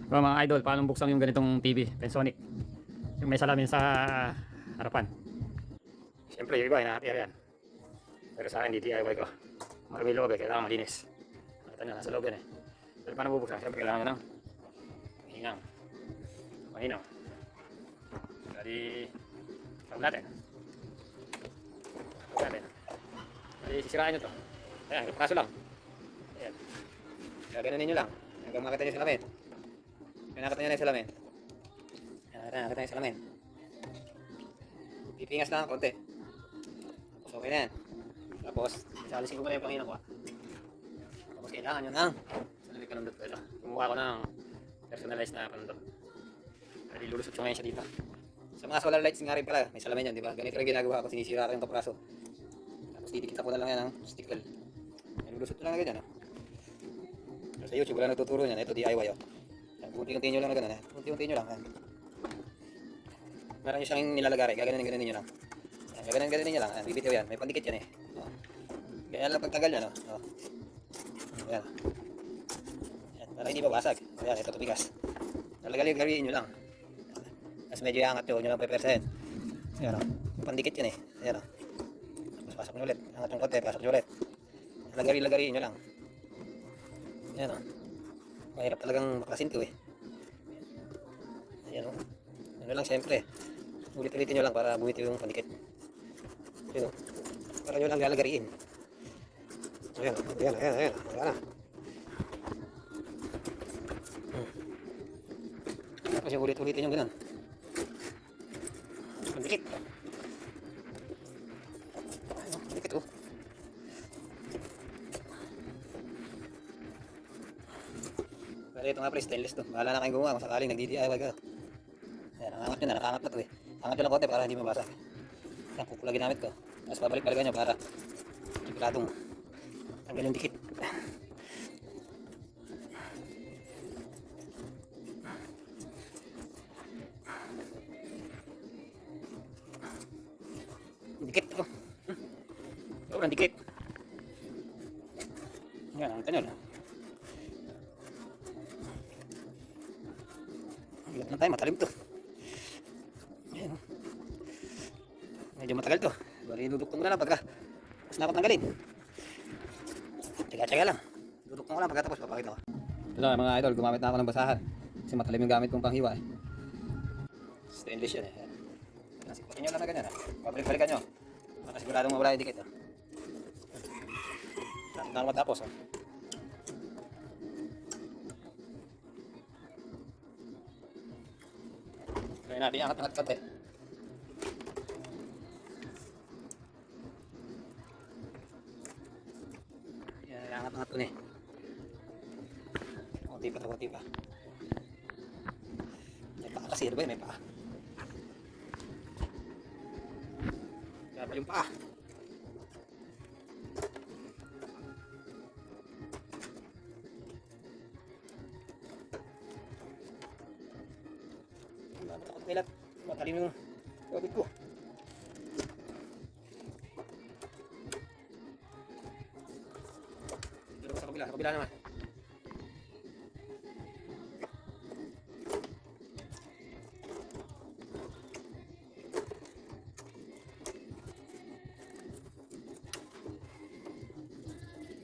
So, mga idol, paano buksan yung ganitong TV, Pensonic? Yung may salamin sa harapan. Siyempre, yung iba, hinahatiya yan. Pero sa akin, DIY ko. Marami loob eh, kailangan malinis. Nakita nyo, nasa loob yan eh. Pero paano bubuksan? Siyempre, kailangan nyo ng hingang. Mahinaw. Jadi, tawag natin. Tawag natin. Jadi, sisiraan nyo to. Ayan, kaso lang. Ayan. Gaganon ninyo lang. Hanggang makita nyo salamin. Nakita nyo na yung salamin. Nakita nyo yung salamin. Pipingas lang konti. Tapos okay na yan. Tapos, isalisin ko pala yung panghinang ko. Tapos kailangan nyo ng salamin panundot ko ito. Kumuha ko ng personalized na panundot. Kasi lulusot ko ngayon siya dito. Sa mga solar lights nga rin pala, may salamin yan, di ba? Ganito rin ginagawa ko, sinisira ko yung kapraso. Tapos didikita ko na lang yan ng stickle. Lulusot ko lang na ganyan. Sa YouTube, wala nagtuturo niyan. Ito DIY oh. Unti-unti nyo lang na gano'n eh. Unti-unti nyo lang. Meron nyo siyang nilalagari. Gaganin nyo lang. Gaganin nyo lang. Bibitiw yan. May pandikit yan eh. Kaya lang pagtagal yan. Ayan. Para hindi babasag. Ayan, ito tubigas. Nalagariin nyo lang. Tapos medyo iangat nyo. Huwag nyo lang pepersahin. Ayan o. May pandikit yan eh. Ayan o. Tapos pasok nyo ulit. Angat yung konti. Pasok nyo ulit. Lagariin nyo lang. Ayan o. Mahirap talagang baklasin to eh. Ayan o. Ano lang siyempre. Ulit-ulitin nyo lang para bumiti yung pandikit. Ayan o. Para nyo lang lalagariin. Ayan o. Ayan. Wala na. Tapos yung ulit-ulitin yung ganun. Pandikit. Ayan o. Pandikit o. Pero ito nga pre, stainless to. Bahala na kayong gumawa kung sakaling nag-DIY ka. Ayan, nangangat nyo na, nakaangat na to eh. Angat nyo lang konti para hindi mabasag. Ayan, kukula ginamit ko. Tapos babalik-balikan nyo para siguradong tanggal yung dikit. Dikit to. Sobrang dikit. Ayan, ang tanyo. Hirap na tayo, matalim to. Ayan. Medyo matagal to. Bali, duduktong ko na lang pagka tapos na ako tanggalin. Tsaga-tsaga lang. Duduktong ko lang pagkatapos papakita ko. Ito lang mga idol, gumamit na ako ng basahan. Kasi matalim yung gamit kong panghiwa eh. Stainless yan eh. Sikutin nyo lang na ganyan ha. Pabalik-balikan nyo. Para siguradong mawala yung dikit. Natin na ako matapos ha. Kaya natin angat-angat konti. Yan, angat-angat ko na eh. Kunti pa. May paa kasi, ano ba yun? May paa. Kaya pa yung paa. Takot nila. Matalim yung gabit ko. Dito sa kabila naman.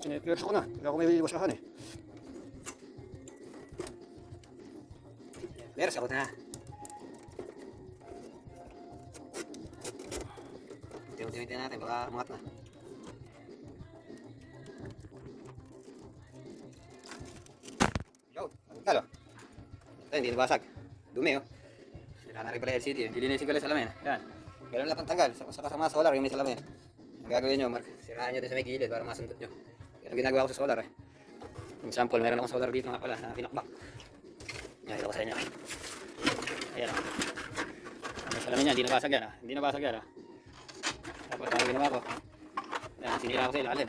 Sinipirsa ko na. Kaya ako may wasahan eh. Meron ako na. Unti-unti natin, baka umangat na. Yo, talo. Ito, hindi nabasag. Dumi oh. Sila na rin pala LCD. Dilinisin ko lang salamin. Yan. Ganun lang pantanggal. Saka sa mga solar, yung may salamin. Ang gagawin nyo, siraan nyo din sa may gilid para masundot nyo. Yan ang ginagawa ko sa solar eh. Yung sample, meron akong solar dito nga pala na pinakbak. Yan, ito ko sa inyo. Ayan o. May salamin yan, hindi nabasag yan. Hindi nabasag yan. Tapos ang ginawa ko, yan, sinira ko sa ilalim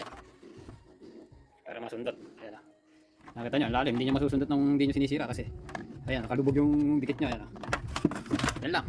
para masundot. Ayan. Nakita nyo, lalim, hindi nyo masusundot nung hindi nyo sinisira kasi ayan, nakalubog yung dikit nyo. Ayan lang.